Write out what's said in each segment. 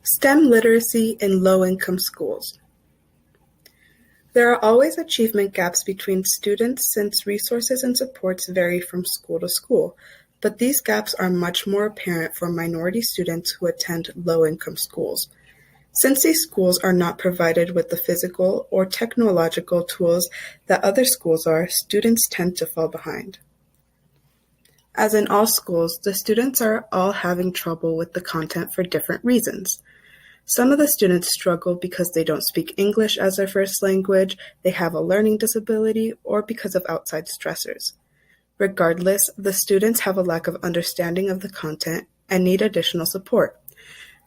STEM literacy in low-income schools. There are always achievement gaps between students since resources and supports vary from school to school, but these gaps are much more apparent for minority students who attend low-income schools. Since these schools are not provided with the physical or technological tools that other schools are, students tend to fall behind. As in all schools, the students are all having trouble with the content for different reasons. Some of the students struggle because they don't speak English as their first language, they have a learning disability, or because of outside stressors. Regardless, the students have a lack of understanding of the content and need additional support.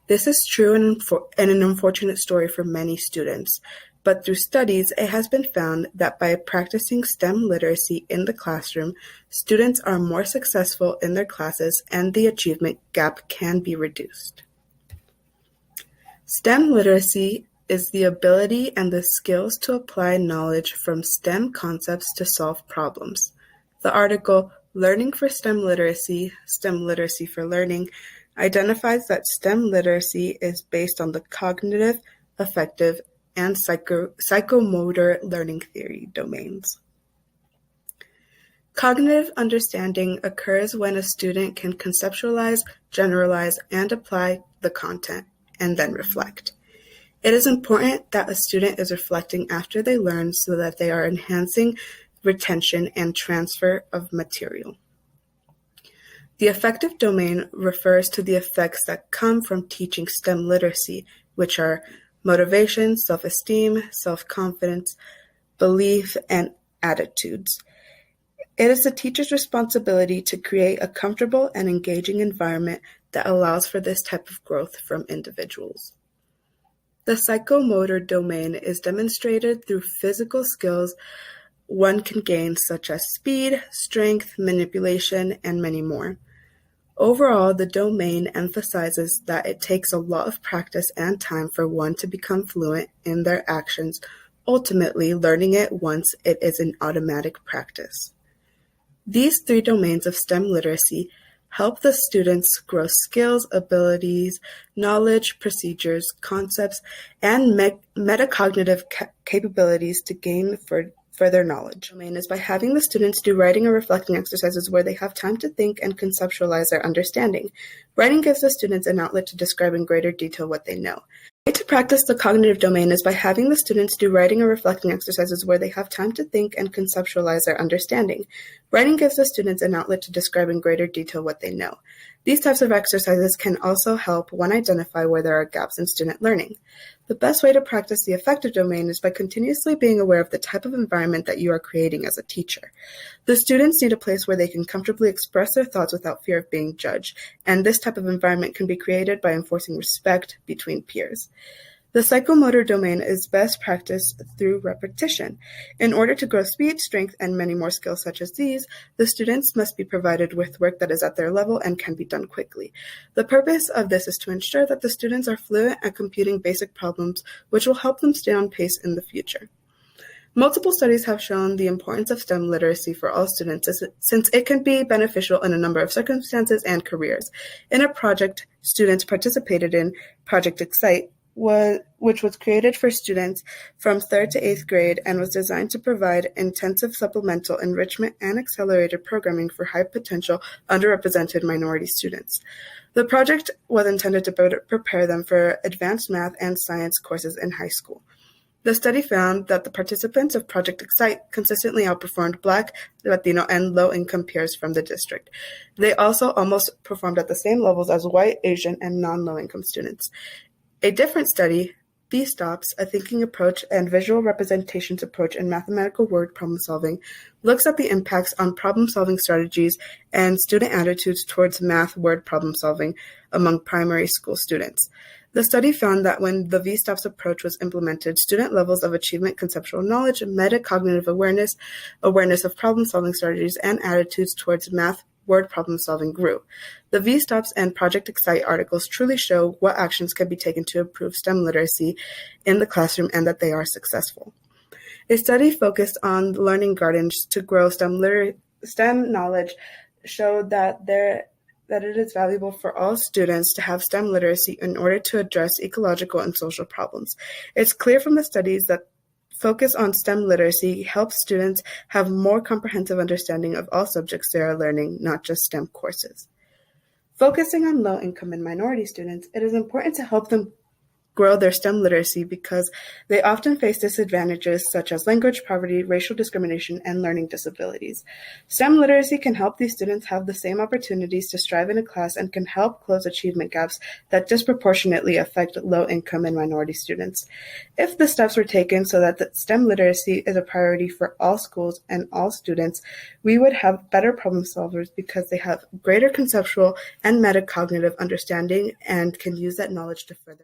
This is true and an unfortunate story for many students, but through studies, it has been found that by practicing STEM literacy in the classroom, students are more successful in their classes and the achievement gap can be reduced. STEM literacy is the ability and the skills to apply knowledge from STEM concepts to solve problems. The article, Learning for STEM Literacy for Learning, identifies that STEM literacy is based on the cognitive, affective, and psychomotor learning theory domains. Cognitive understanding occurs when a student can conceptualize, generalize, and apply the content, and then reflect. It is important that a student is reflecting after they learn so that they are enhancing retention and transfer of material. The affective domain refers to the effects that come from teaching STEM literacy, which are motivation, self-esteem, self-confidence, belief, and attitudes. It is the teacher's responsibility to create a comfortable and engaging environment that allows for this type of growth from individuals. The psychomotor domain is demonstrated through physical skills one can gain, such as speed, strength, manipulation, and many more. Overall, the domain emphasizes that it takes a lot of practice and time for one to become fluent in their actions, ultimately learning it once it is an automatic practice. These three domains of STEM literacy help the students grow skills, abilities, knowledge, procedures, concepts, and metacognitive capabilities to gain further knowledge. The domain is by having the students do writing or reflecting exercises where they have time to think and conceptualize their understanding. Writing gives the students an outlet to describe in greater detail what they know. The way to practice the cognitive domain is by having the students do writing or reflecting exercises where they have time to think and conceptualize their understanding. Writing gives the students an outlet to describe in greater detail what they know. These types of exercises can also help one identify where there are gaps in student learning. The best way to practice the affective domain is by continuously being aware of the type of environment that you are creating as a teacher. The students need a place where they can comfortably express their thoughts without fear of being judged, and this type of environment can be created by enforcing respect between peers. The psychomotor domain is best practiced through repetition. In order to grow speed, strength, and many more skills such as these, the students must be provided with work that is at their level and can be done quickly. The purpose of this is to ensure that the students are fluent at computing basic problems, which will help them stay on pace in the future. Multiple studies have shown the importance of STEM literacy for all students since it can be beneficial in a number of circumstances and careers. In a project students participated in, Project Excite, which was created for students from 3rd to 8th grade and was designed to provide intensive supplemental enrichment and accelerated programming for high-potential underrepresented minority students. The project was intended to prepare them for advanced math and science courses in high school. The study found that the participants of Project Excite consistently outperformed Black, Latino, and low-income peers from the district. They also almost performed at the same levels as white, Asian, and non-low-income students. A different study, VSTOPS, a thinking approach and visual representations approach in mathematical word problem solving, looks at the impacts on problem-solving strategies and student attitudes towards math word problem solving among primary school students. The study found that when the VSTOPS approach was implemented, student levels of achievement, conceptual knowledge, metacognitive awareness, awareness of problem-solving strategies, and attitudes towards math word problem solving grew. The VSTOPS and Project Excite articles truly show what actions can be taken to improve STEM literacy in the classroom and that they are successful. A study focused on learning gardens to grow STEM knowledge showed that there that it is valuable for all students to have STEM literacy in order to address ecological and social problems. It's clear from the studies that focus on STEM literacy helps students have more comprehensive understanding of all subjects they are learning, not just STEM courses. Focusing on low-income and minority students, it is important to help them grow their STEM literacy because they often face disadvantages such as language poverty, racial discrimination, and learning disabilities. STEM literacy can help these students have the same opportunities to strive in a class and can help close achievement gaps that disproportionately affect low-income and minority students. If the steps were taken so that the STEM literacy is a priority for all schools and all students, we would have better problem solvers because they have greater conceptual and metacognitive understanding and can use that knowledge to further